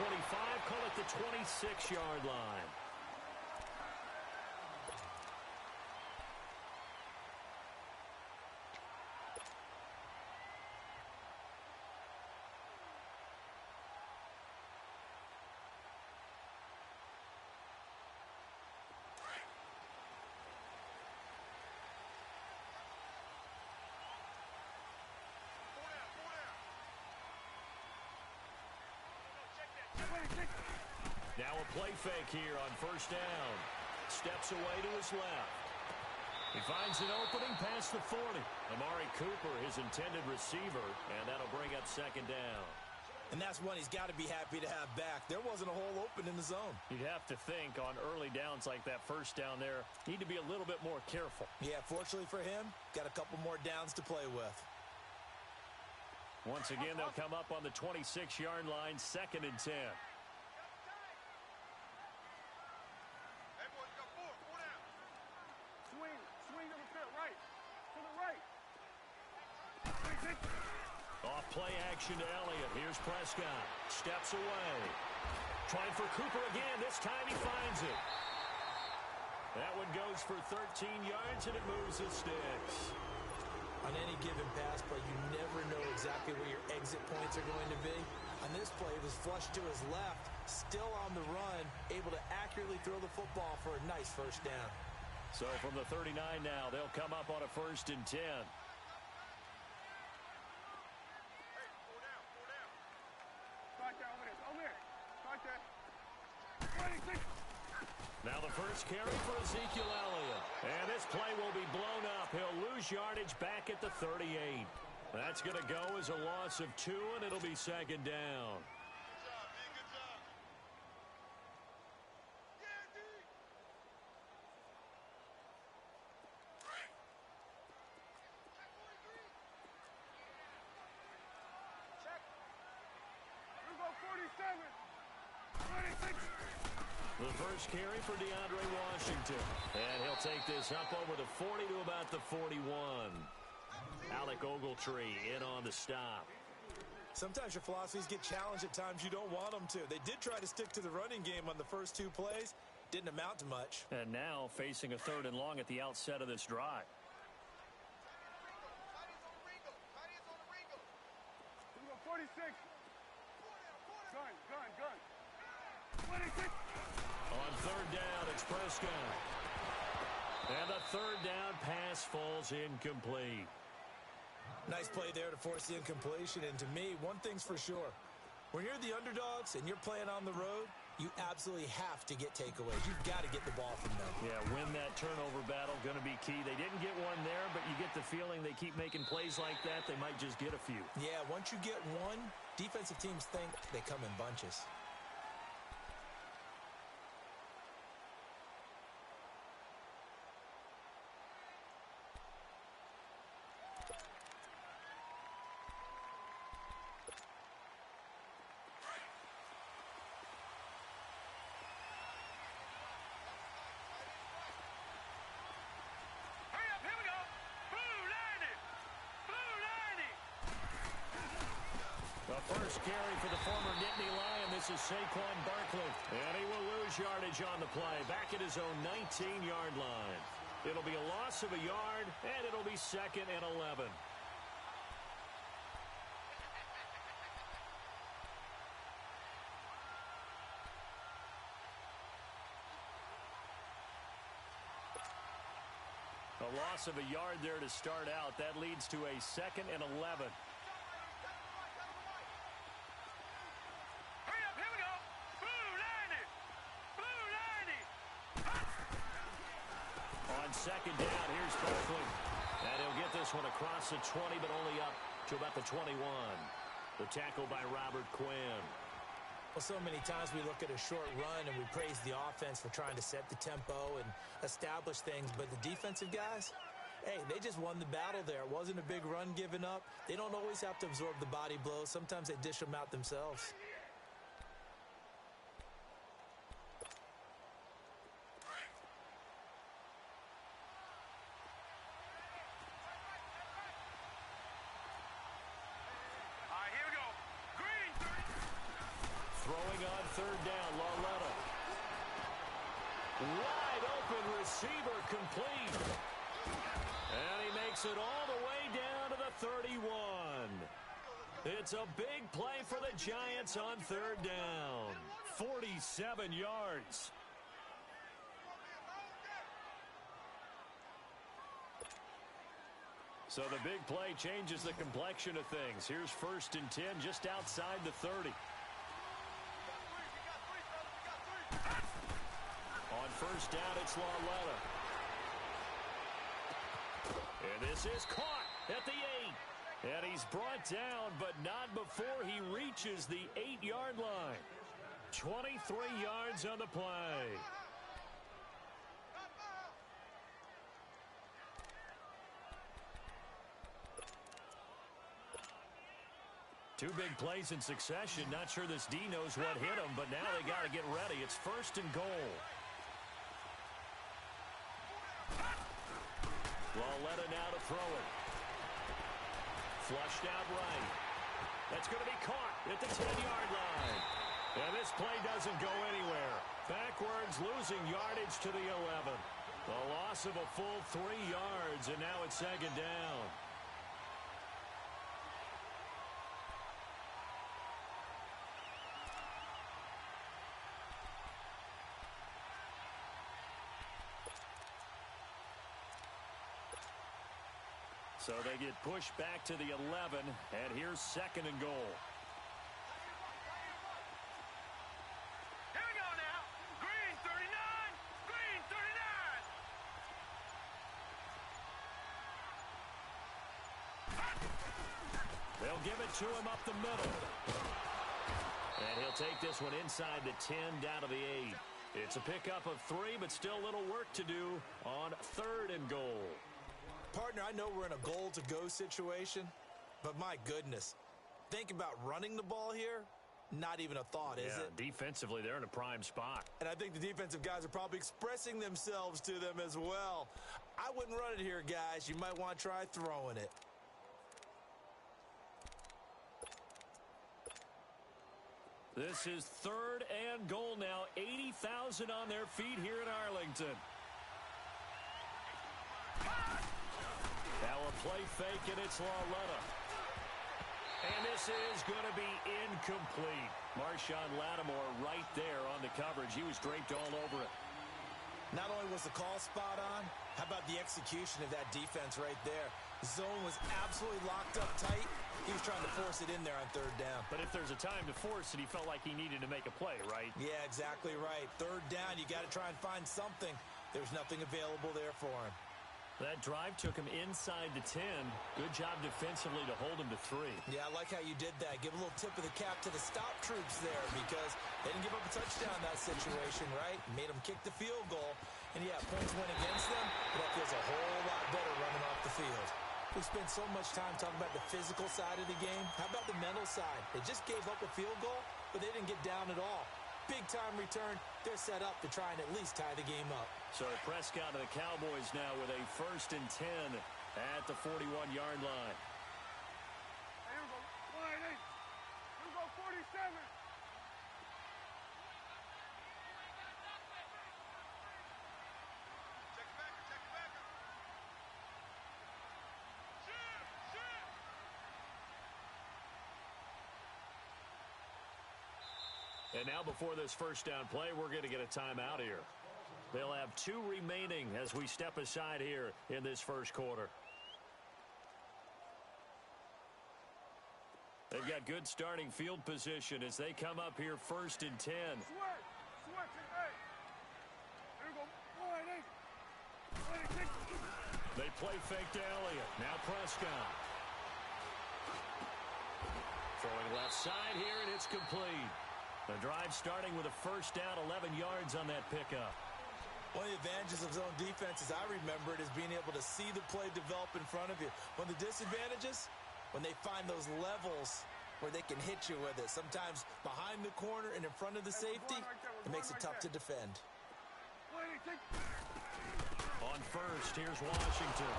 25, call it the 26-yard line. Now a play fake here on first down. Steps away to his left. He finds an opening past the 40. Amari Cooper, his intended receiver, and that'll bring up second down. And that's one he's got to be happy to have back. There wasn't a hole open in the zone. You'd have to think on early downs like that first down there, need to be a little bit more careful. Yeah, fortunately for him, got a couple more downs to play with. Once again, they'll come up on the 26-yard line, 2nd and 10. Off play action to Elliott. Here's Prescott. Steps away. Trying for Cooper again. This time he finds it. That one goes for 13 yards, and it moves the sticks. On any given pass play, you never know exactly where your exit points are going to be. On this play, it was flushed to his left, still on the run, able to accurately throw the football for a nice first down. So from the 39 now, they'll come up on a 1st and 10. Now the first carry for Ezekiel Elliott. And this play will be blown up. He'll lose yardage back at the 38. That's going to go as a loss of 2, and it'll be 2nd down. The first carry for DeAndre Washington. And he'll take this up over the 40 to about the 41. Alec Ogletree in on the stop. Sometimes your philosophies get challenged at times you don't want them to. They did try to stick to the running game on the first 2 plays. Didn't amount to much. And now facing a 3rd and long at the outset of this drive. 46. Gun. 26. On 3rd down, it's Prescott. And the 3rd down pass falls incomplete. Nice play there to force the incompletion. And to me, one thing's for sure. When you're the underdogs and you're playing on the road, you absolutely have to get takeaways. You've got to get the ball from them. Yeah, win that turnover battle, going to be key. They didn't get one there, but you get the feeling they keep making plays like that, they might just get a few. Yeah, once you get one, defensive teams think they come in bunches. First carry for the former Nittany Lion. This is Saquon Barkley. And he will lose yardage on the play. Back at his own 19-yard line. It'll be a loss of a yard, and it'll be 2nd and 11. A loss of a yard there to start out. That leads to a 2nd and 11. Second down, here's Barkley. And he'll get this one across the 20, but only up to about the 21. The tackle by Robert Quinn. Well, so many times we look at a short run and we praise the offense for trying to set the tempo and establish things, but the defensive guys, hey, they just won the battle there. It wasn't a big run given up. They don't always have to absorb the body blows. Sometimes they dish them out themselves. Throwing on third down. Lauletta. Wide open receiver complete. And he makes it all the way down to the 31. It's a big play for the Giants on third down. 47 yards. So the big play changes the complexion of things. Here's 1st and 10 just outside the 30. On first down, it's Lauletta. And this is caught at the 8. And he's brought down, but not before he reaches the 8-yard line. 23 yards on the play. Two big plays in succession. Not sure this D knows what hit him, but now they got to get ready. It's 1st and goal. Lauletta now to throw it. Flushed out right. That's going to be caught at the 10-yard line. And this play doesn't go anywhere. Backwards, losing yardage to the 11. The loss of a full 3 yards, and now it's 2nd down. So they get pushed back to the 11, and here's 2nd and goal. Here we go now. Green 39. Green 39. They'll give it to him up the middle. And he'll take this one inside the 10, down to the 8. It's a pickup of 3, but still a little work to do on 3rd and goal. Partner, I know we're in a goal-to-go situation, but my goodness, think about running the ball here. Not even a thought, is it? Defensively, they're in a prime spot. And I think the defensive guys are probably expressing themselves to them as well. I wouldn't run it here, guys. You might want to try throwing it. This is 3rd and goal now. 80,000 on their feet here in Arlington. Now a play fake, and it's Lauletta. And this is going to be incomplete. Marshawn Lattimore right there on the coverage. He was draped all over it. Not only was the call spot on, how about the execution of that defense right there? The zone was absolutely locked up tight. He was trying to force it in there on 3rd down. But if there's a time to force it, he felt like he needed to make a play, right? Yeah, exactly right. 3rd down, you got to try and find something. There's nothing available there for him. That drive took him inside the 10. Good job defensively to hold him to 3. Yeah, I like how you did that. Give a little tip of the cap to the stop troops there because they didn't give up a touchdown in that situation, right? Made them kick the field goal. And, yeah, points went against them, but that feels a whole lot better running off the field. We spent so much time talking about the physical side of the game. How about the mental side? They just gave up a field goal, but they didn't get down at all. Big-time return. They're set up to try and at least tie the game up. So Prescott and the Cowboys now with a 1st and 10 at the 41-yard line. Here we go. 188. Here we go. 47. Check it back. Check it back. Shoot. And now before this 1st down play, we're going to get a timeout here. They'll have 2 remaining as we step aside here in this 1st quarter. They've got good starting field position as they come up here 1st and 10. Switch. Hey. Here we go. 188. 186. They play fake to Elliott. Now Prescott. Throwing left side here, and it's complete. The drive starting with a 1st down, 11 yards on that pickup. One of the advantages of zone defense, as I remember it, is being able to see the play develop in front of you. One of the disadvantages, when they find those levels where they can hit you with it. Sometimes behind the corner and in front of the safety, it makes it tough to defend. On first, here's Washington.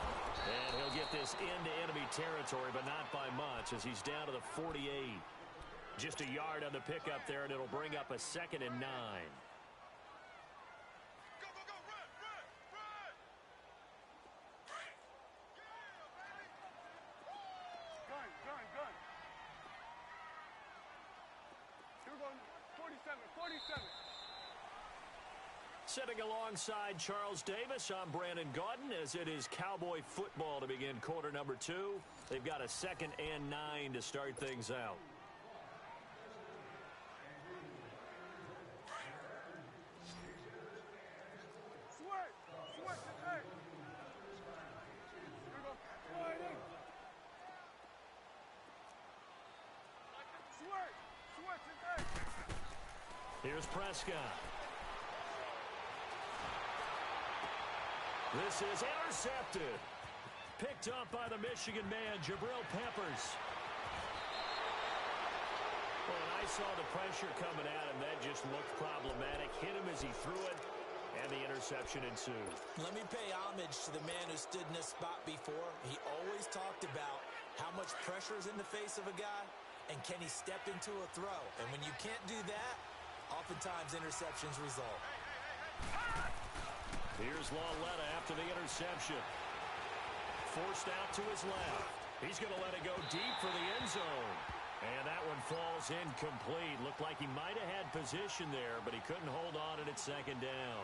And he'll get this into enemy territory, but not by much as he's down to the 48. Just a yard on the pickup there, and it'll bring up a 2nd and 9. Gun. You're going 47. Sitting alongside Charles Davis, I'm Brandon Gaudin, as it is Cowboy football to begin quarter number 2. They've got a 2nd and 9 to start things out. Sweat today. Here we go. Sliding. Sweat today. Here's Prescott. This is intercepted. Picked up by the Michigan man, Jabril Peppers. Well, when I saw the pressure coming at him, that just looked problematic. Hit him as he threw it, and the interception ensued. Let me pay homage to the man who stood in this spot before. He always talked about how much pressure is in the face of a guy, and can he step into a throw? And when you can't do that, oftentimes interceptions result. Here's Lauletta after the interception. Forced out to his left. He's going to let it go deep for the end zone. And that one falls incomplete. Looked like he might have had position there, but he couldn't hold on at 2nd down.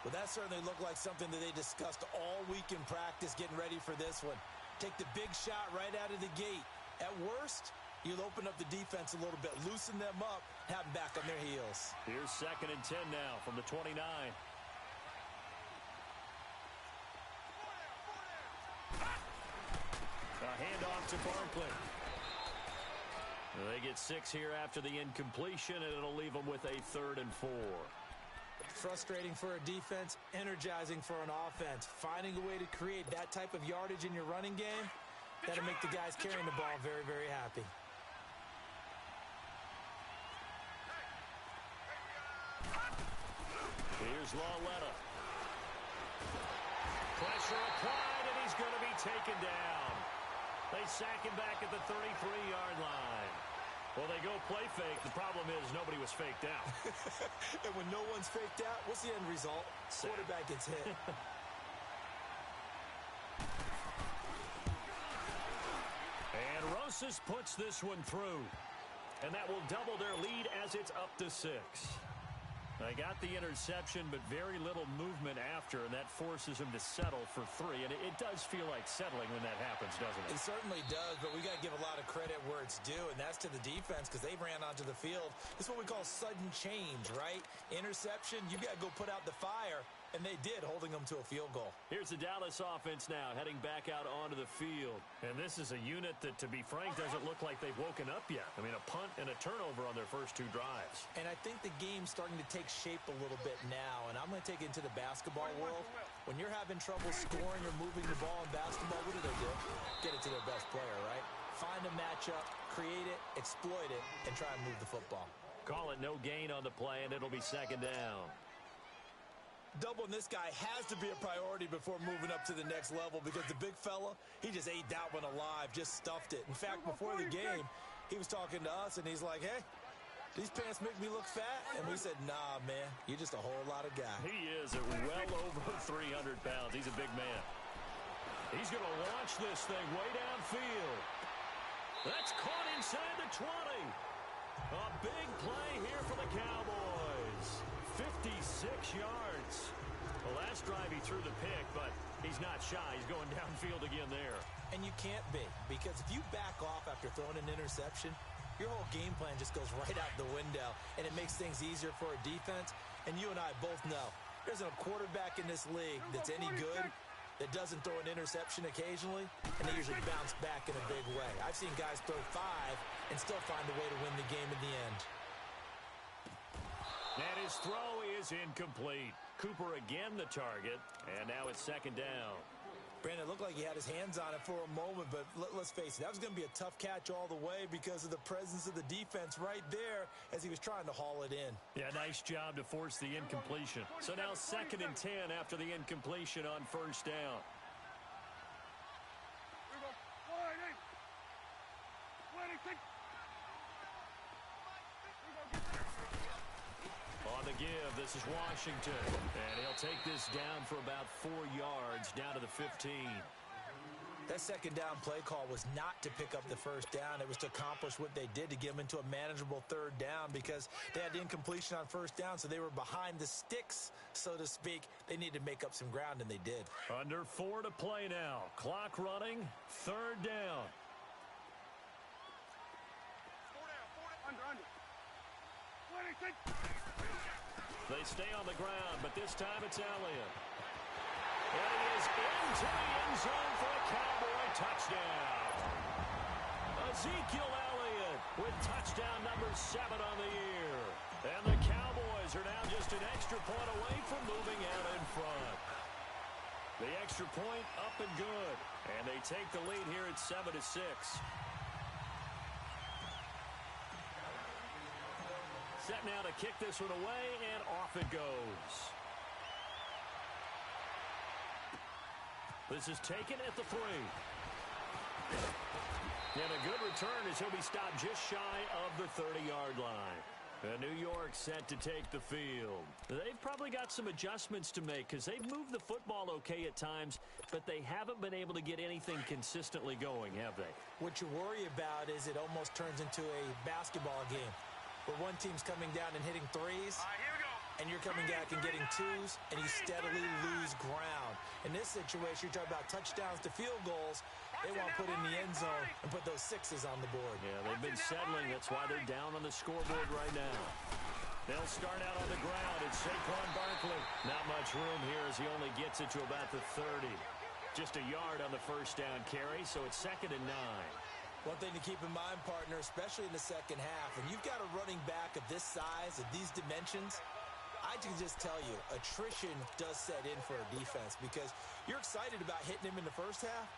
Well, that certainly looked like something that they discussed all week in practice getting ready for this one. Take the big shot right out of the gate. At worst, you'll open up the defense a little bit, loosen them up, have them back on their heels. Here's 2nd and 10 now from the 29. A handoff to Barkley. They get 6 here after the incompletion, and it'll leave them with a 3rd and 4. Frustrating for a defense, energizing for an offense. Finding a way to create that type of yardage in your running game, that'll make the guys carrying the ball very, very happy. Here's Lauletta. Pressure applied, and he's going to be taken down. They sack him back at the 33-yard line. Well, they go play fake. The problem is nobody was faked out. And when no one's faked out, what's the end result? Quarterback gets hit. And Rosas puts this one through. And that will double their lead as it's up to 6. They got the interception, but very little movement after, and that forces him to settle for 3. And it does feel like settling when that happens, doesn't it? It certainly does, but we got to give a lot of credit where it's due, and that's to the defense because they ran onto the field. This is what we call sudden change, right? Interception, you got to go put out the fire, and they did, holding them to a field goal. Here's the Dallas offense now, heading back out onto the field. And this is a unit that, to be frank, doesn't look like they've woken up yet. I mean, a punt and a turnover on their first 2 drives. And I think the game's starting to take shape a little bit now, and I'm going to take it into the basketball world. When you're having trouble scoring or moving the ball in basketball, what do? Get it to their best player, right? Find a matchup, create it, exploit it, and try and move the football. Call it no gain on the play, and it'll be 2nd down. Doubling this guy has to be a priority before moving up to the next level because the big fella, he just ate that one alive, just stuffed it. In fact, before the game, he was talking to us, and he's like, hey, these pants make me look fat? And we said, nah, man, you're just a whole lot of guy. He is at well over 300 pounds. He's a big man. He's going to launch this thing way downfield. That's caught inside the 20. A big play here for the Cowboys. 56 yards. The last drive he threw the pick, but he's not shy. He's going downfield again there. And you can't be, because if you back off after throwing an interception, your whole game plan just goes right out the window, and it makes things easier for a defense. And you and I both know there's a quarterback in this league that's any good that doesn't throw an interception occasionally, and they usually bounce back in a big way. I've seen guys throw 5 and still find a way to win the game in the end. And his throw is incomplete. Cooper again the target, and now it's 2nd down. Brandon, it looked like he had his hands on it for a moment, but let's face it, that was going to be a tough catch all the way because of the presence of the defense right there as he was trying to haul it in. Yeah, nice job to force the incompletion. So now 2nd and 10 after the incompletion on 1st down. Here we go. Sliding. give. This is Washington. And he'll take this down for about 4 yards, down to the 15. That second down play call was not to pick up the first down. It was to accomplish what they did, to get them into a manageable third down, because they had incompletion on first down, so they were behind the sticks, so to speak. They needed to make up some ground, and they did. Under 4 to play now. Clock running. Third down. Under. 26. They stay on the ground, but this time it's Elliott. And he is into the end zone for a Cowboy touchdown. Ezekiel Elliott with touchdown number 7 on the year. And the Cowboys are now just an extra point away from moving out in front. The extra point up and good. And they take the lead here at 7-6. Set now to kick this one away, and off it goes. This is taken at the 3. And a good return as he'll be stopped just shy of the 30-yard line. And New York set to take the field. They've probably got some adjustments to make because they've moved the football okay at times, but they haven't been able to get anything consistently going, have they? What you worry about is it almost turns into a basketball game where one team's coming down and hitting threes, and you're coming back and getting twos, and you steadily lose ground. In this situation, you're talking about touchdowns to field goals. They want to put in the end zone and put those 6s on the board. Yeah, they've been settling. That's why they're down on the scoreboard right now. They'll start out on the ground. It's Saquon Barkley. Not much room here as he only gets it to about the 30. Just a yard on the first down carry, so it's 2nd and 9. One thing to keep in mind, partner, especially in the second half, when you've got a running back of this size, of these dimensions, I can just tell you, attrition does set in for a defense because you're excited about hitting him in the first half.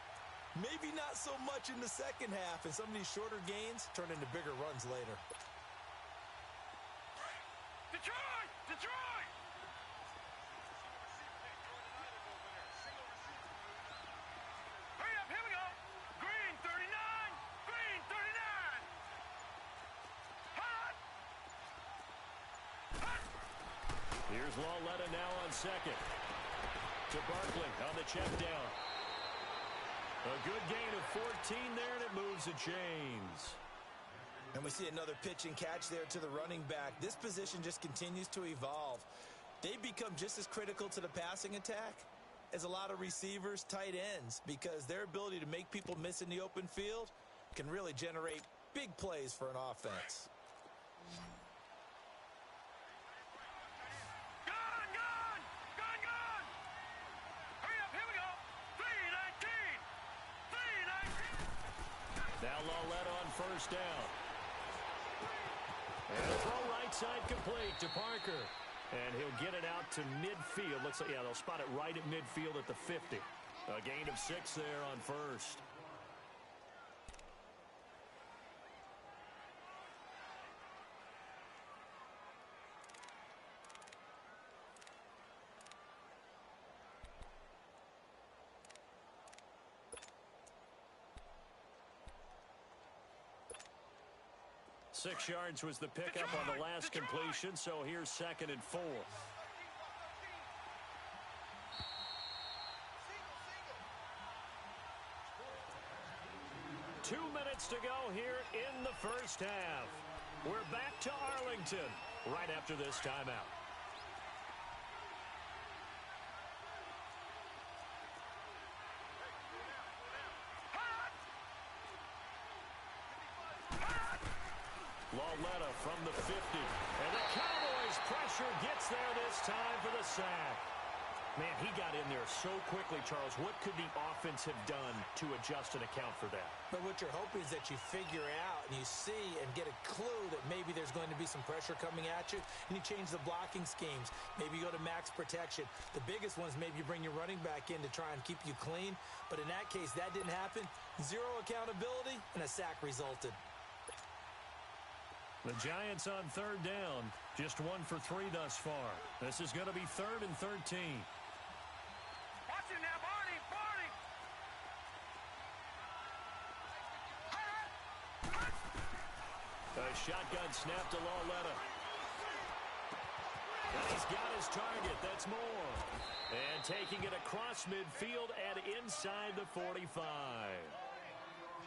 Maybe not so much in the second half, and some of these shorter gains turn into bigger runs later. Detroit! Detroit! Hurry up, here we go. Green 39! Green 39! Hot! Hot! Here's Lawletta now on 2nd. To Barkley on the check down. A good gain of 14 there, and it moves the chains. And we see another pitch and catch there to the running back. This position just continues to evolve. They become just as critical to the passing attack as a lot of receivers, tight ends, because their ability to make people miss in the open field can really generate big plays for an offense. Now Lawletta on first down. And a throw right side complete to Parker. And he'll get it out to midfield. Looks like, yeah, they'll spot it right at midfield at the 50. A gain of 6 there on first. Six yards was the pickup on the last completion, so here's 2nd and 4. 2 minutes to go here in the first half. We're back to Arlington right after this timeout. Lawletta from the 50. And the Cowboys pressure gets there this time for the sack. Man, he got in there so quickly, Charles. What could the offense have done to adjust and account for that? But what you're hoping is that you figure out and you see and get a clue that maybe there's going to be some pressure coming at you, and you change the blocking schemes. Maybe you go to max protection. The biggest ones, maybe you bring your running back in to try and keep you clean. But in that case, that didn't happen. Zero accountability, and a sack resulted. The Giants on third down. Just 1 for 3 thus far. This is going to be 3rd and 13. Watch him now, Barney! Barney! A shotgun snap to Lawletta. got his target. That's more. And taking it across midfield and inside the 45.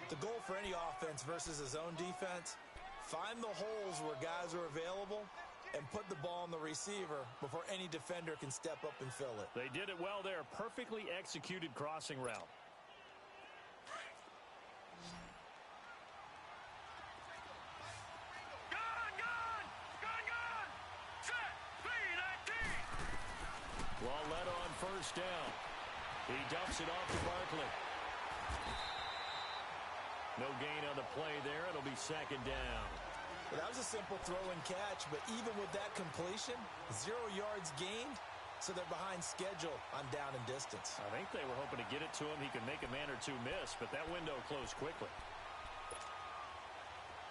The goal for any offense versus a zone defense, find the holes where guys are available and put the ball on the receiver before any defender can step up and fill it. They did it well there. Perfectly executed crossing route. Loletta on first down. He dumps it off to Barkley. No gain on the play there. It'll be second down. Well, that was a simple throw and catch, but even with that completion, 0 yards gained, so they're behind schedule on down and distance. I think they were hoping to get it to him. He could make a man or two miss, but that window closed quickly.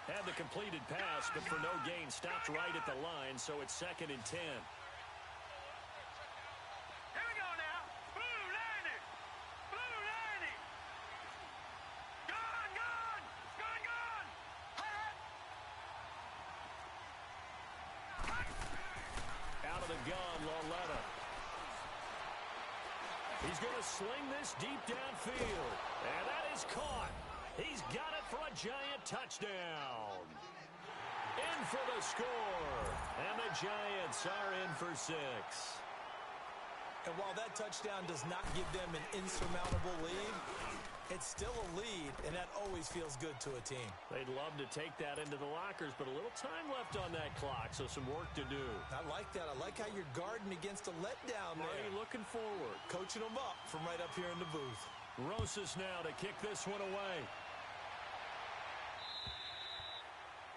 Had the completed pass, but for no gain, stopped right at the line, so it's 2nd and 10. He's going to sling this deep downfield. And that is caught. He's got it for a giant touchdown. In for the score. And the Giants are in for 6. And while that touchdown does not give them an insurmountable lead, it's still a lead, and that always feels good to a team. They'd love to take that into the lockers, but a little time left on that clock, so some work to do. I like that. I like how you're guarding against a letdown there. Already looking forward. Coaching them up from right up here in the booth. Rosas now to kick this one away.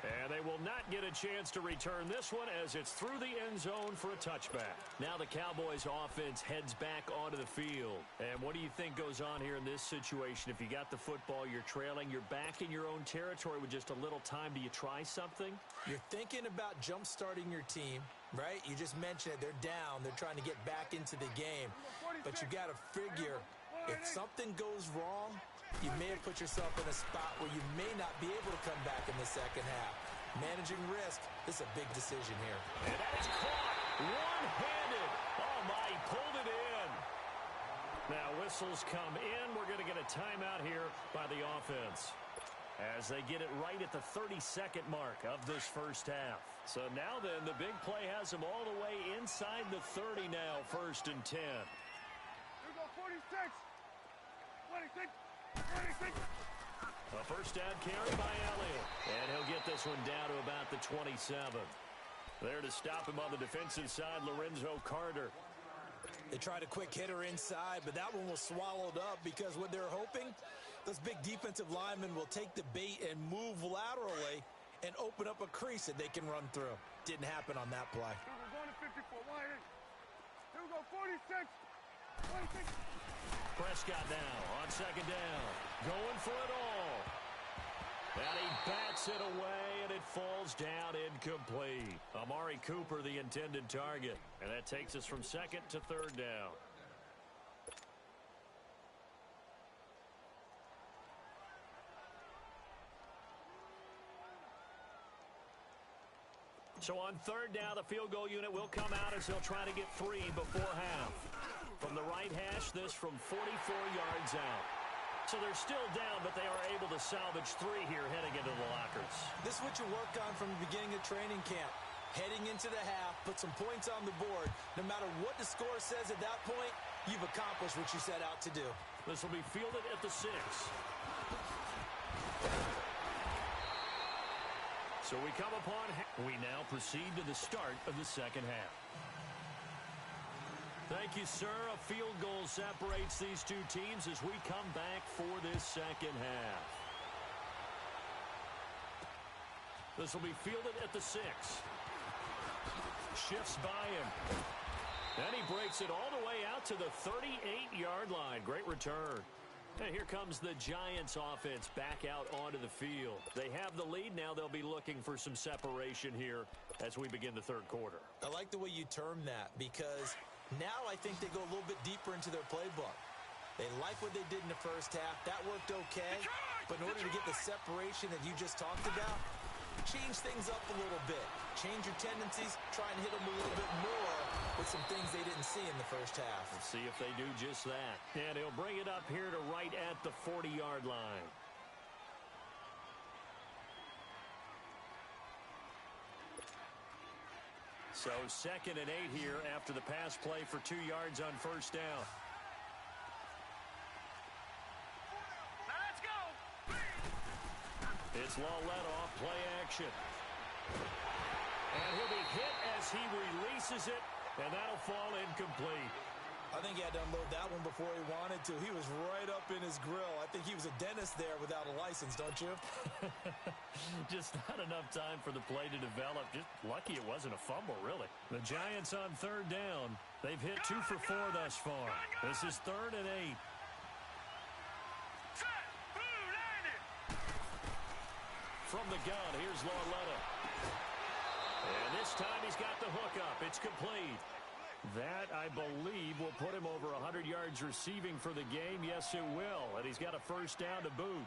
And they will not get a chance to return this one as it's through the end zone for a touchback. Now the Cowboys offense heads back onto the field. And what do you think goes on here in this situation? If you got the football, you're trailing, you're back in your own territory with just a little time. Do you try something? You're thinking about jump-starting your team, right? You just mentioned it. They're down. They're trying to get back into the game. But you got to figure if something goes wrong, you may have put yourself in a spot where you may not be able to come back in the second half. Managing risk, this is a big decision here. And that is caught one-handed. Oh, my, he pulled it in. Now whistles come in. We're going to get a timeout here by the offense as they get it right at the 32nd mark of this first half. So now then, the big play has them all the way inside the 30 now, 1st and 10. Here we go, 46. 26. 26. A first down carry by Elliott. And he'll get this one down to about the 27. There to stop him on the defensive side, Lorenzo Carter. They tried a quick hitter inside, but that one was swallowed up because what they're hoping, those big defensive linemen will take the bait and move laterally and open up a crease that they can run through. Didn't happen on that play. We're going to 54. Here we go, 46. 26. Prescott now on second down. Going for it all. And he bats it away, and it falls down incomplete. Amari Cooper, the intended target. And that takes us from 2nd to 3rd down. So on 3rd down, the field goal unit will come out as they'll try to get 3 before half. From the right hash, this from 44 yards out. So they're still down, but they are able to salvage 3 here heading into the lockers. This is what you work on from the beginning of training camp. Heading into the half, put some points on the board. No matter what the score says at that point, you've accomplished what you set out to do. This will be fielded at the 6. So we come upon, we now proceed to the start of the second half. Thank you, sir. A field goal separates these two teams as we come back for this second half. This will be fielded at the 6. Shifts by him. And he breaks it all the way out to the 38-yard line. Great return. And here comes the Giants offense back out onto the field. They have the lead. Now they'll be looking for some separation here as we begin the 3rd quarter. I like the way you term that because now I think they go a little bit deeper into their playbook. They like what they did in the first half. That worked okay. But in order to get the separation that you just talked about, change things up a little bit. Change your tendencies, try and hit them a little bit more with some things they didn't see in the first half. Let's see if they do just that. And he'll bring it up here to right at the 40-yard line. So 2nd and 8 here after the pass play for 2 yards on first down. Let's go. It's Lawlett off play action. And he'll be hit as he releases it, and that'll fall incomplete. I think he had to unload that one before he wanted to. He was right up in his grill. I think he was a dentist there without a license, don't you? Just not enough time for the play to develop. Just lucky it wasn't a fumble, really. The Giants on 3rd down. They've hit 2 for 4 thus far. This is 3rd and 8. Set. Blue landed. From the gun, here's Lawlett. And this time he's got the hook up. It's complete. That, I believe, will put him over 100 yards receiving for the game. Yes, it will. And he's got a first down to boot.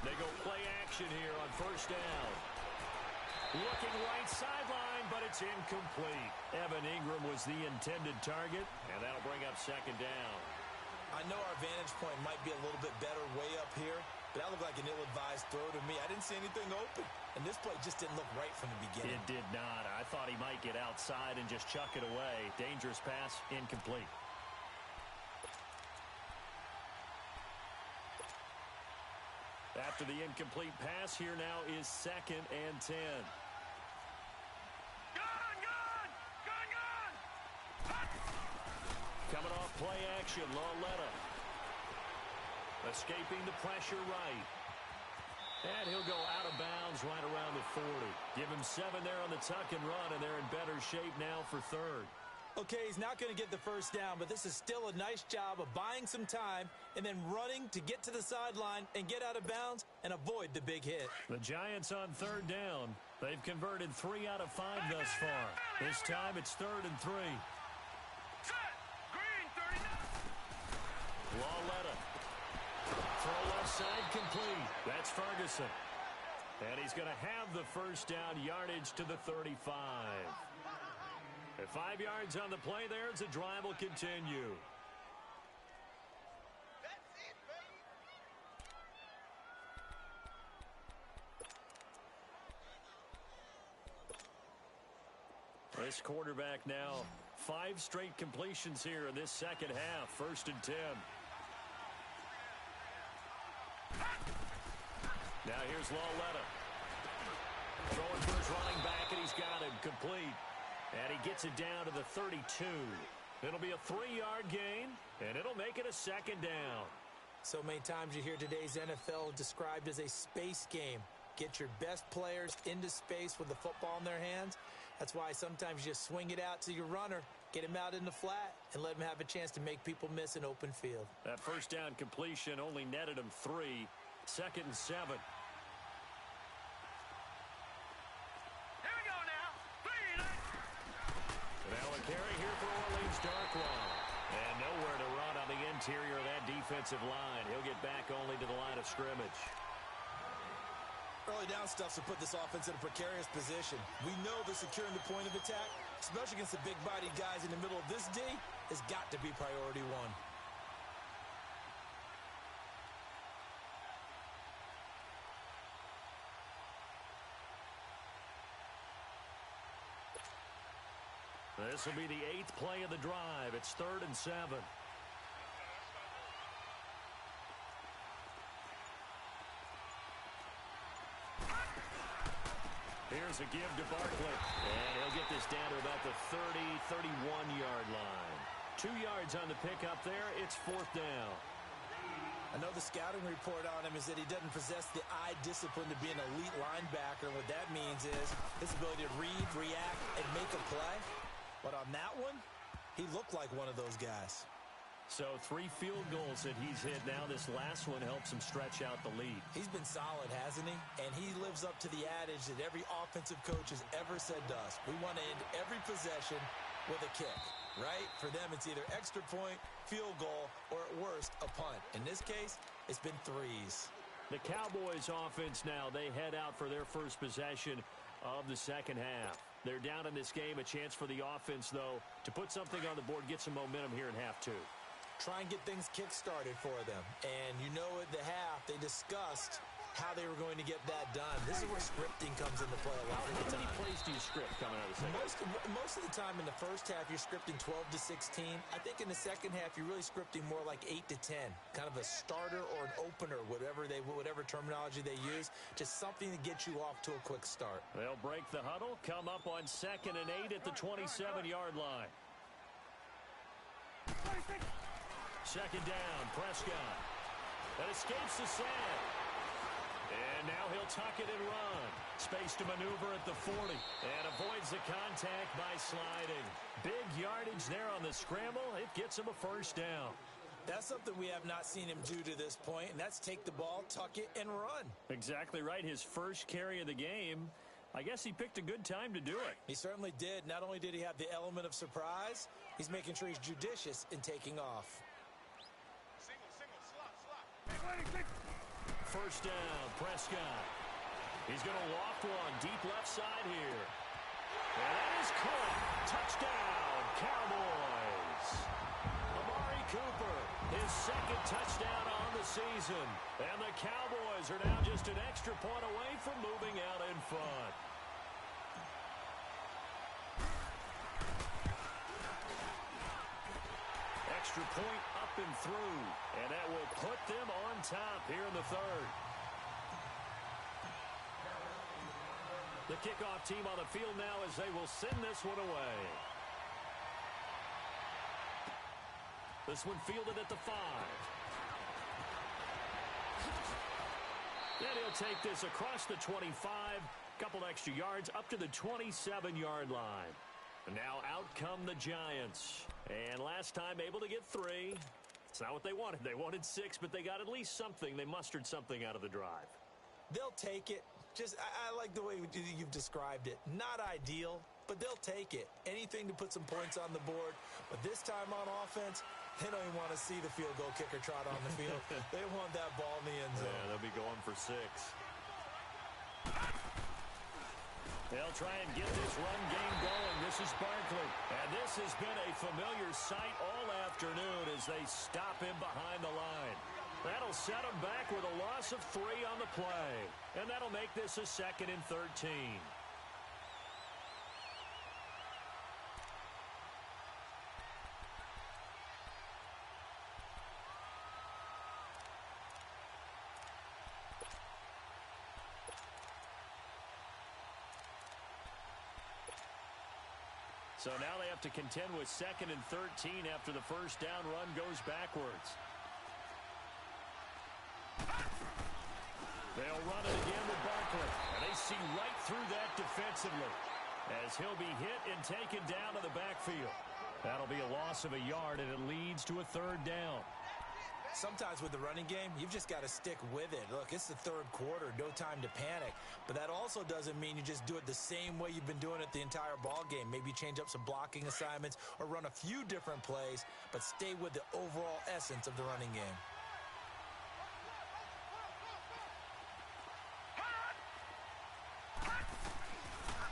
They go play action here on first down. Looking right sideline, but it's incomplete. Evan Ingram was the intended target, and that'll bring up 2nd down. I know our vantage point might be a little bit better way up here, but that looked like an ill-advised throw to me. I didn't see anything open, and this play just didn't look right from the beginning. It did not. I thought he might get outside and just chuck it away. Dangerous pass, incomplete. After the incomplete pass, here now is 2nd and 10. Gun. Coming off play action, Lawlett. Escaping the pressure right. And he'll go out of bounds right around the 40. Give him 7 there on the tuck and run, and they're in better shape now for 3rd. Okay, he's not going to get the first down, but this is still a nice job of buying some time and then running to get to the sideline and get out of bounds and avoid the big hit. The Giants on 3rd down. They've converted 3 out of 5 thus far. This time it's 3rd and 3. Set. Green 39. Lawlett. Throw left side complete. That's Ferguson. And he's going to have the first down, yardage to the 35. At 5 yards on the play there, as the drive will continue. That's it, baby. This quarterback now, 5 straight completions here in this second half. 1st and 10. Now here's Lawlett. Throwing for his running back, and he's got him complete. And he gets it down to the 32. It'll be a 3-yard gain, and it'll make it a 2nd down. So many times you hear today's NFL described as a space game. Get your best players into space with the football in their hands. That's why sometimes you just swing it out to your runner, get him out in the flat, and let him have a chance to make people miss an open field. That first down completion only netted him 3. 2nd and 7. Carry here for Orleans Darkwa. And nowhere to run on the interior of that defensive line. He'll get back only to the line of scrimmage. Early down stuffs will put this offense in a precarious position. We know that securing the point of attack, especially against the big-bodied guys in the middle of this D, has got to be priority 1. This will be the 8th play of the drive. It's 3rd and 7. Here's a give to Barkley. And he'll get this down to about the 30, 31-yard line. 2 yards on the pickup there. It's 4th down. I know the scouting report on him is that he doesn't possess the eye discipline to be an elite linebacker. What that means is his ability to read, react, and make a play. But on that one, He looked like one of those guys. So 3 field goals that he's hit now. This last one helps him stretch out the lead. He's been solid, hasn't he? And he lives up to the adage that every offensive coach has ever said to us. We want to end every possession with a kick, right? For them, it's either extra point, field goal, or at worst, a punt. In this case, it's been threes. The Cowboys offense now, they head out for their first possession of the second half. They're down in this game. A chance for the offense, though, to put something on the board, get some momentum here in half 2. Try and get things kick-started for them. And you know at the half, they discussed how they were going to get that done. This is where scripting comes into play a lot of the time. How many plays do you script coming out of the second half? Most of the time in the first half, you're scripting 12 to 16. I think in the second half, you're really scripting more like 8 to 10. Kind of a starter or an opener, whatever terminology they use. Just something to get you off to a quick start. They'll break the huddle, come up on 2nd and 8 at the 27-yard line. Second down, Prescott. That escapes the sack. And now he'll tuck it and run. Space to maneuver at the 40. And avoids the contact by sliding. Big yardage there on the scramble. It gets him a first down. That's something we have not seen him do to this point, and that's take the ball, tuck it, and run. Exactly right. His first carry of the game. I guess he picked a good time to do it. He certainly did. Not only did he have the element of surprise, he's making sure he's judicious in taking off. First down, Prescott. He's going to loft one deep left side here. And that is caught. Touchdown, Cowboys. Amari Cooper, his second touchdown on the season. And the Cowboys are now just an extra point away from moving out in front. Extra point up and through. And that will put them on top here in the third. The kickoff team on the field now as they will send this one away. This one fielded at the 5. Then he'll take this across the 25. Couple extra yards up to the 27-yard line. And now out come the Giants. And last time able to get 3. It's not what they wanted. They wanted 6, but they got at least something. They mustered something out of the drive. They'll take it. I like the way you've described it. Not ideal, but they'll take it. Anything to put some points on the board. But this time on offense, they don't even want to see the field goal kicker trot on the field. They want that ball in the end zone. Yeah, they'll be going for 6. They'll try and get this run game going. This is Barkley. And this has been a familiar sight all afternoon as they stop him behind the line. That'll set him back with a loss of 3 on the play. And that'll make this a 2nd and 13. So now they have to contend with 2nd and 13 after the first down run goes backwards. They'll run it again with Barkley. And they see right through that defensively as he'll be hit and taken down to the backfield. That'll be a loss of a yard, and it leads to a 3rd down. Sometimes with the running game, you've just got to stick with it. Look, it's the 3rd quarter, no time to panic. But that also doesn't mean you just do it the same way you've been doing it the entire ball game. Maybe change up some blocking assignments or run a few different plays, but stay with the overall essence of the running game.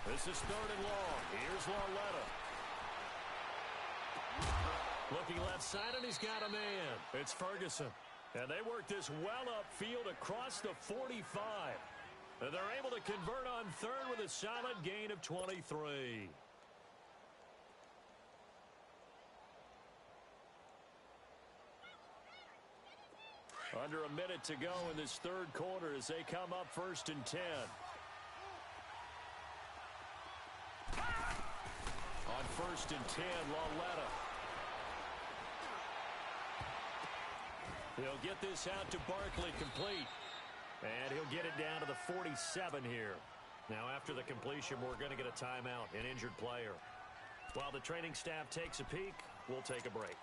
This is 3rd and long. Here's Lauletta. Looking left side, and he's got a man. It's Ferguson. And they work this well upfield across the 45. And they're able to convert on 3rd with a solid gain of 23. Under a minute to go in this 3rd quarter as they come up 1st and 10. On 1st and 10, Lauletta. He'll get this out to Barkley complete. And he'll get it down to the 47 here. Now after the completion, we're going to get a timeout, an injured player. While the training staff takes a peek, We'll take a break.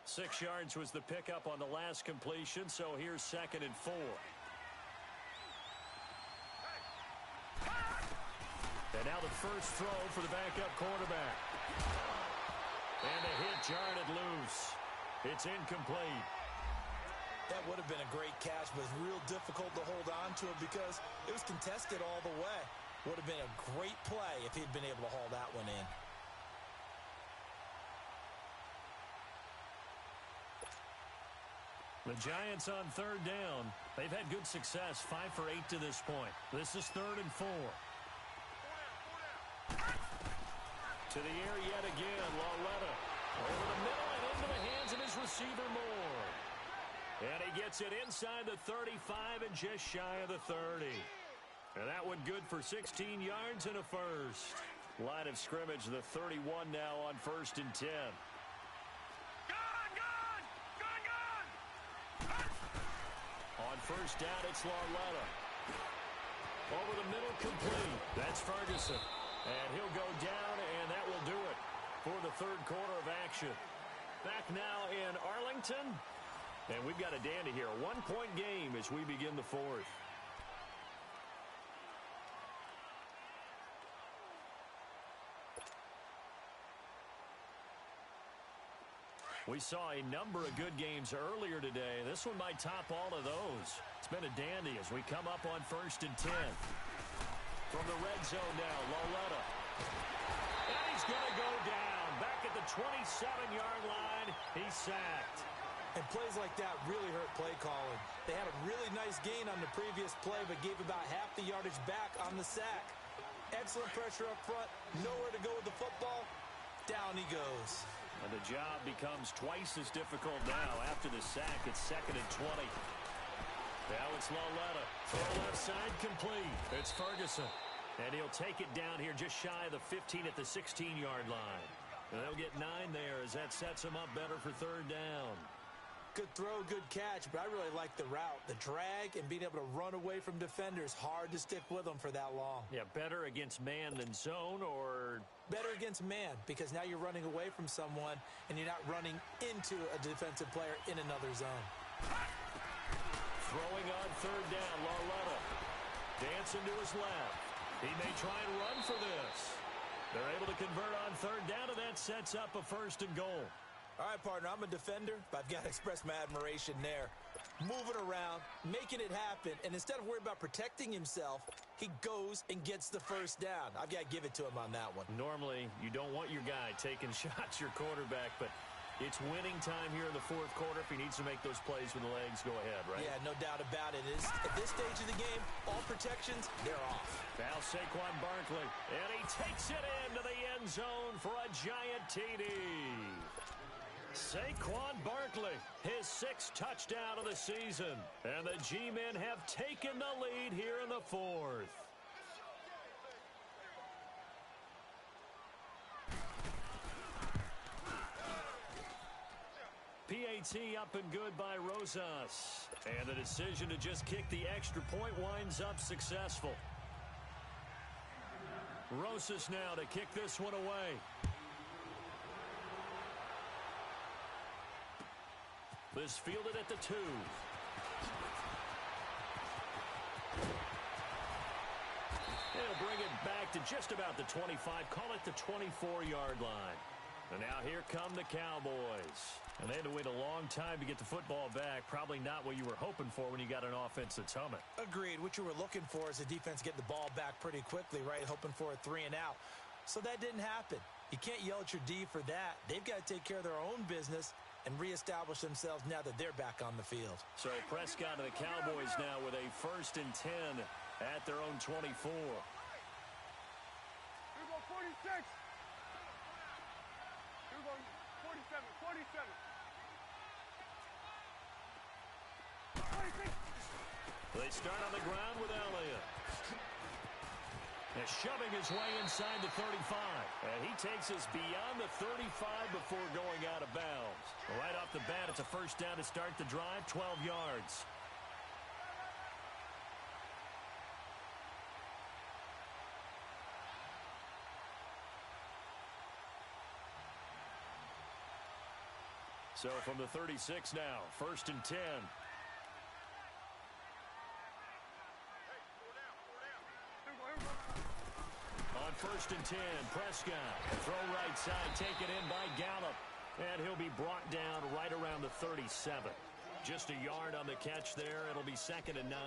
Six yards was the pickup on the last completion, so here's 2nd and 4. And now the first throw for the backup quarterback. And the hit jarred it loose. It's incomplete. That would have been a great catch, but it's real difficult to hold on to it because it was contested all the way. Would have been a great play if he'd been able to haul that one in. The Giants on 3rd down. They've had good success, 5 for 8 to this point. This is 3rd and 4. To the air yet again, Lauletta. Over the middle and into the hands of his receiver, Moore. And he gets it inside the 35 and just shy of the 30. And that one good for 16 yards and a first. Line of scrimmage, the 31 now on 1st and 10. On 1st down, it's Lauletta. Over the middle, complete. That's Ferguson. And he'll go down, and that will do it for the 3rd quarter of action. Back now in Arlington. And we've got a dandy here. A 1-point game as we begin the 4th. We saw a number of good games earlier today. This one might top all of those. It's been a dandy as we come up on 1st and 10. From the red zone now, Lauletta. And he's going to go down. Back at the 27-yard line, he's sacked. And plays like that really hurt play calling. They had a really nice gain on the previous play, but gave about half the yardage back on the sack. Excellent pressure up front. Nowhere to go with the football. Down he goes. And the job becomes twice as difficult now. After the sack, it's 2nd and 20. Now it's Lauletta. Throw left side, complete. It's Ferguson. And he'll take it down here just shy of the 15 at the 16-yard line. And they'll get 9 there as that sets them up better for 3rd down. Good throw, good catch, but I really like the route. The drag and being able to run away from defenders. Hard to stick with them for that long. Yeah, better against man than zone, or better against man, because now you're running away from someone and you're not running into a defensive player in another zone. Throwing on 3rd down, Lauletta. Dancing to his left. He may try and run for this. They're able to convert on 3rd down, and that sets up a 1st and goal. All right, partner, I'm a defender, but I've got to express my admiration there. Moving around, making it happen, and instead of worrying about protecting himself, he goes and gets the 1st down. I've got to give it to him on that one. Normally, you don't want your guy taking shots, your quarterback, but it's winning time here in the 4th quarter. If he needs to make those plays with the legs, go ahead, right? Yeah, no doubt about it. At this stage of the game, all protections, they're off. Now Saquon Barkley, and he takes it into the end zone for a giant TD. Saquon Barkley, his 6th touchdown of the season. And the G-men have taken the lead here in the 4th. PAT up and good by Rosas. And the decision to just kick the extra point winds up successful. Rosas now to kick this one away. This fielded at the 2. He'll bring it back to just about the 25. Call it the 24-yard line. And now here come the Cowboys. And they had to wait a long time to get the football back. Probably not what you were hoping for when you got an offense that's humming. Agreed. What you were looking for is the defense getting the ball back pretty quickly, right? Hoping for a 3 and out. So that didn't happen. You can't yell at your D for that. They've got to take care of their own business and reestablish themselves now that they're back on the field. So Prescott and the Cowboys now with a 1st and 10 at their own 24. Here we go, 46. Here we go, 47, 47. 46. They start on the ground with Elliott. And shoving his way inside the 35. And he takes us beyond the 35 before going out of bounds. Right off the bat, it's a 1st down to start the drive, 12 yards. So from the 36 now, 1st and 10. On 1st and 10, Prescott. Throw right side, taken in by Gallup. And he'll be brought down right around the 37. Just a yard on the catch there. It'll be 2nd and 9.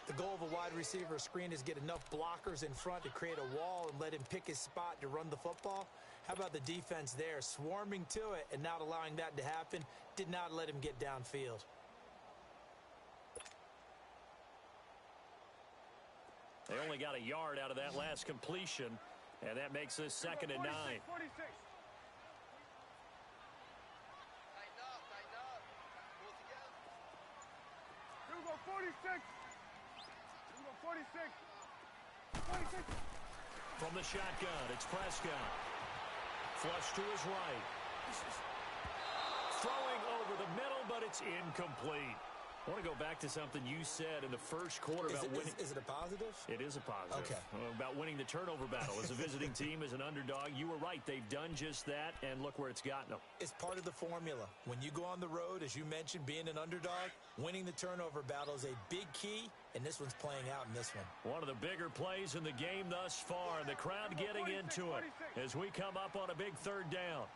The goal of a wide receiver screen is get enough blockers in front to create a wall and let him pick his spot to run the football. How about the defense there, swarming to it and not allowing that to happen? Did not let him get downfield. They only got a yard out of that last completion, and that makes this 2nd and 9. 46. Here we go, 46. Here we go, 46. 46. From the shotgun, it's Prescott. Flush to his right. Throwing over the middle, but it's incomplete. I want to go back to something you said in the first quarter about winning. Is it a positive? It is a positive. Okay. About winning the turnover battle. As a visiting team, as an underdog, you were right. They've done just that, and look where it's gotten them. It's part of the formula. When you go on the road, as you mentioned, being an underdog, winning the turnover battle is a big key, and this one's playing out in this one. One of the bigger plays in the game thus far, and the crowd getting into it as we come up on a big 3rd down.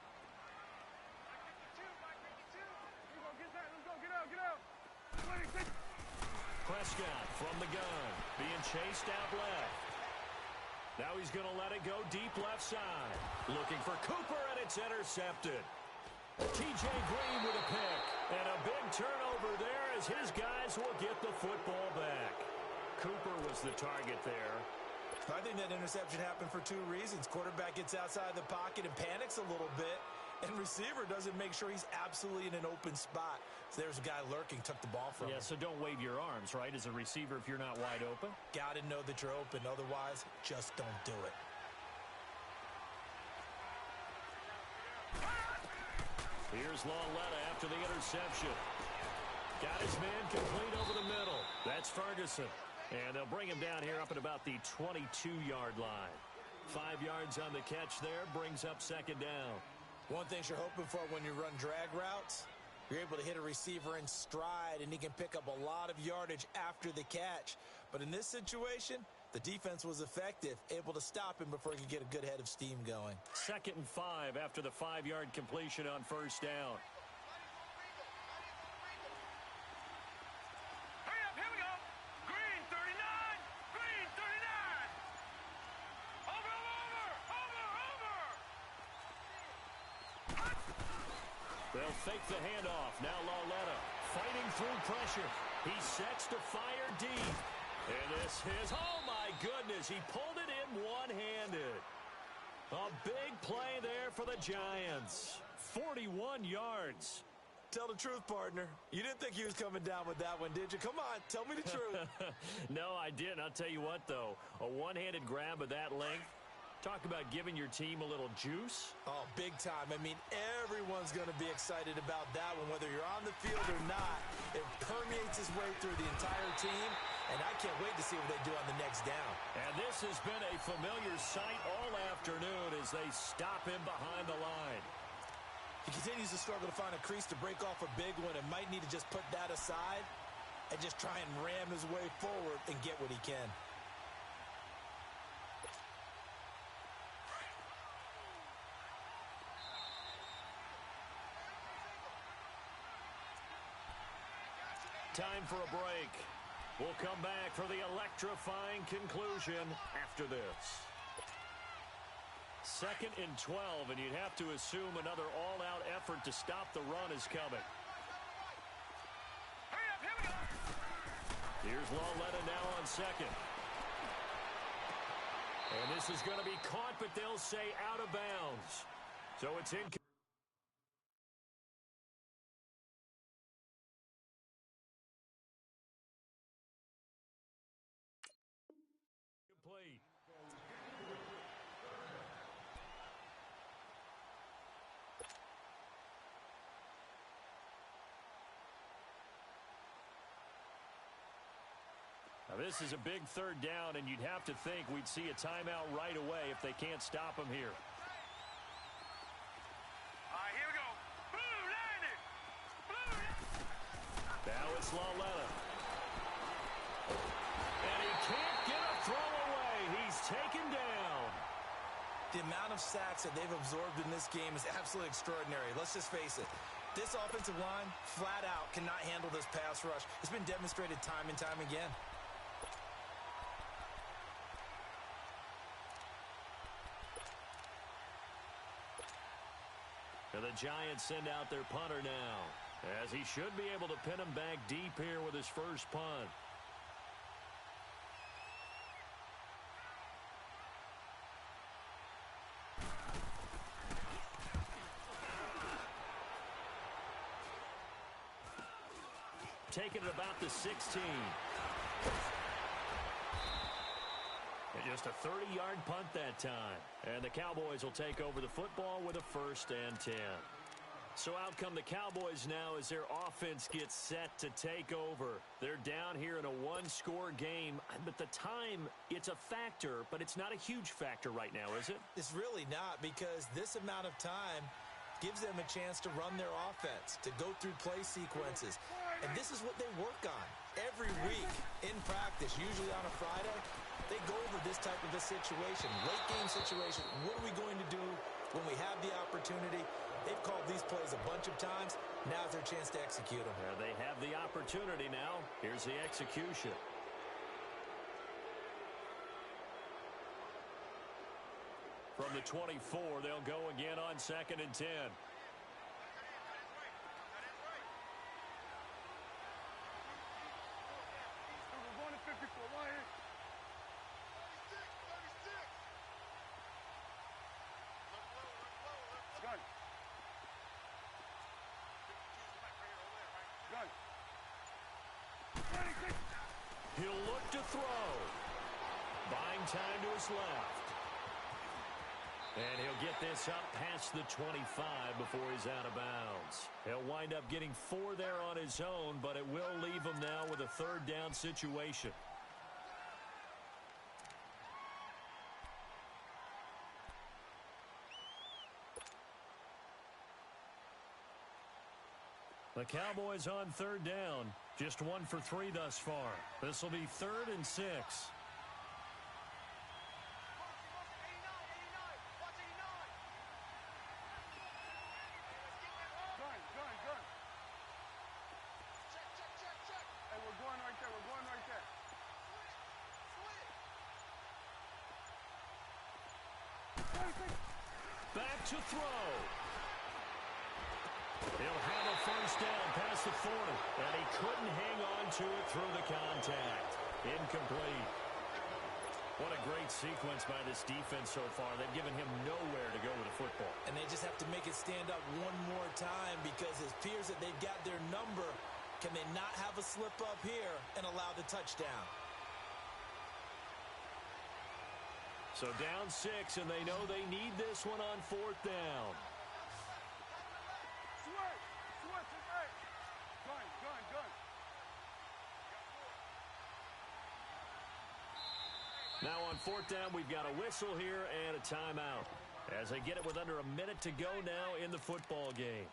Prescott from the gun, being chased out left. Now he's going to let it go deep left side. Looking for Cooper, and it's intercepted. T.J. Green with a pick, and a big turnover there as his guys will get the football back. Cooper was the target there. I think that interception happened for 2 reasons. Quarterback gets outside the pocket and panics a little bit, and receiver doesn't make sure he's absolutely in an open spot. So there's a guy lurking, took the ball from him. Yeah, so don't wave your arms, right, as a receiver if you're not wide open. Got to know that you're open. Otherwise, just don't do it. Here's Lauletta after the interception. Got his man complete over the middle. That's Ferguson. And they'll bring him down here up at about the 22-yard line. 5 yards on the catch there, brings up 2nd down. One thing you're hoping for when you run drag routes, you're able to hit a receiver in stride, and he can pick up a lot of yardage after the catch. But in this situation, the defense was effective, able to stop him before he could get a good head of steam going. 2nd and 5 after the 5-yard completion on 1st down. Hurry up, here we go. Green 39. Green 39. Over. They'll fake the handoff. Now Lauletta fighting through pressure. He sets to fire deep. And this is, oh my goodness, he pulled it in one-handed. A big play there for the Giants. 41 yards. Tell the truth, partner. You didn't think he was coming down with that one, did you? Come on, tell me the truth. No, I didn't. I'll tell you what, though. A one-handed grab of that length. Talk about giving your team a little juice. Oh, big time. I mean, everyone's going to be excited about that one, whether you're on the field or not. It permeates its way through the entire team, and I can't wait to see what they do on the next down. And this has been a familiar sight all afternoon as they stop him behind the line. He continues to struggle to find a crease to break off a big one and might need to just put that aside and just try and ram his way forward and get what he can. Time for a break. We'll come back for the electrifying conclusion after this. 2nd and 12, and you'd have to assume another all-out effort to stop the run is coming. Hurry up, here we go. Here's Lauletta now on 2nd. And this is going to be caught, but they'll say out of bounds. So it's incomplete. Now this is a big 3rd down, and you'd have to think we'd see a timeout right away if they can't stop him here. All right, here we go. Blue line It's Laletta. And he can't get a throw away. He's taken down. The amount of sacks that they've absorbed in this game is absolutely extraordinary. Let's just face it. This offensive line, flat out, cannot handle this pass rush. It's been demonstrated time and time again. And the Giants send out their punter now, as he should be able to pin him back deep here with his first punt. Taking it about the 16. And just a 30-yard punt that time. And the Cowboys will take over the football with a 1st and 10. So out come the Cowboys now as their offense gets set to take over. They're down here in a one-score game. But the time, it's a factor, but it's not a huge factor right now, is it? It's really not, because this amount of time gives them a chance to run their offense, to go through play sequences. And this is what they work on every week in practice, usually on a Friday. They go over this type of a situation, late game situation. What are we going to do when we have the opportunity? They've called these plays a bunch of times. Now's their chance to execute them. They have the opportunity now. Here's the execution. From the 24, they'll go again on 2nd and 10. We're going to 54. Right here. 36. Gun. Gun. 26. He'll look to throw. Buying time to his left. And he'll get this up past the 25 before he's out of bounds. He'll wind up getting 4 there on his own, but it will leave him now with a 3rd down situation. The Cowboys on 3rd down. Just 1 for 3 thus far. This will be 3rd and 6. Back to throw. He'll have a 1st down past the 40. And he couldn't hang on to it through the contact. Incomplete. What a great sequence by this defense so far. They've given him nowhere to go with the football. And they just have to make it stand up one more time, because it appears that they've got their number. Can they not have a slip up here and allow the touchdown? So down 6, and they know they need this one on 4th down. Now on 4th down, we've got a whistle here and a timeout, as they get it with under a minute to go now in the football game.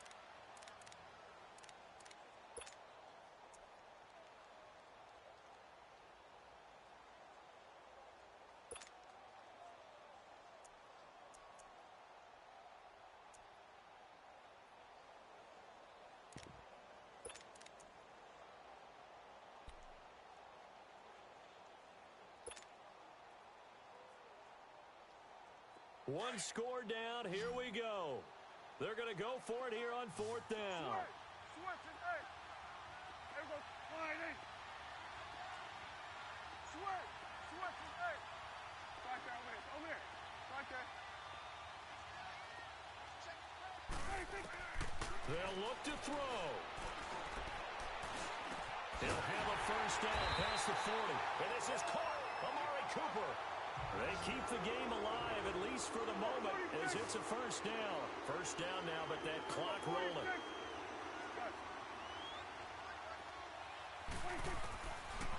One score down. Here we go. They're going to go for it here on 4th down. They'll look to throw. He'll have a 1st down past the 40. And this is caught. Amari Cooper. They keep the game alive, at least for the moment, as it's a 1st down. 1st down now, but that clock rolling.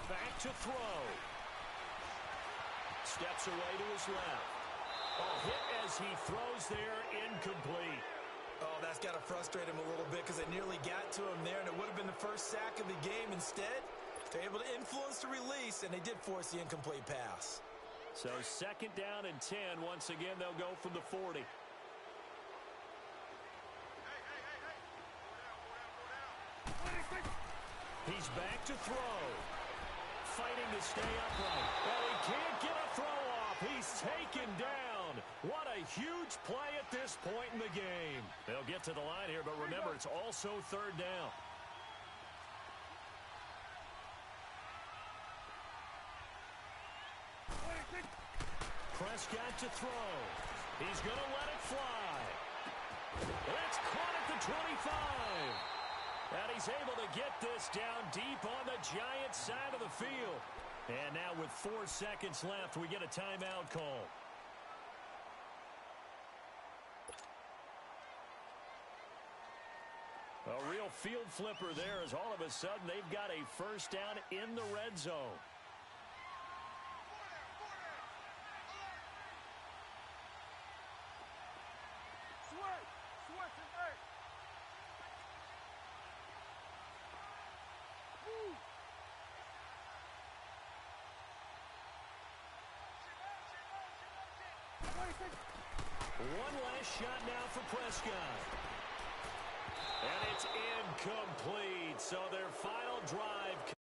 Back to throw. Steps away to his left. A hit as he throws there, incomplete. Oh, that's got to frustrate him a little bit because they nearly got to him there, and it would have been the first sack of the game. Instead, they're able to influence the release, and they did force the incomplete pass. So 2nd down and 10. Once again, they'll go from the 40. He's back to throw. Fighting to stay upright. Well, he can't get a throw off. He's taken down. What a huge play at this point in the game. They'll get to the line here, but remember, it's also 3rd down. Prescott to throw. He's going to let it fly. It's caught at the 25. And he's able to get this down deep on the Giants' side of the field. And now with 4 seconds left, we get a timeout call. A real field flipper there as all of a sudden they've got a 1st down in the red zone. One last shot now for Prescott. And it's incomplete. So their final drive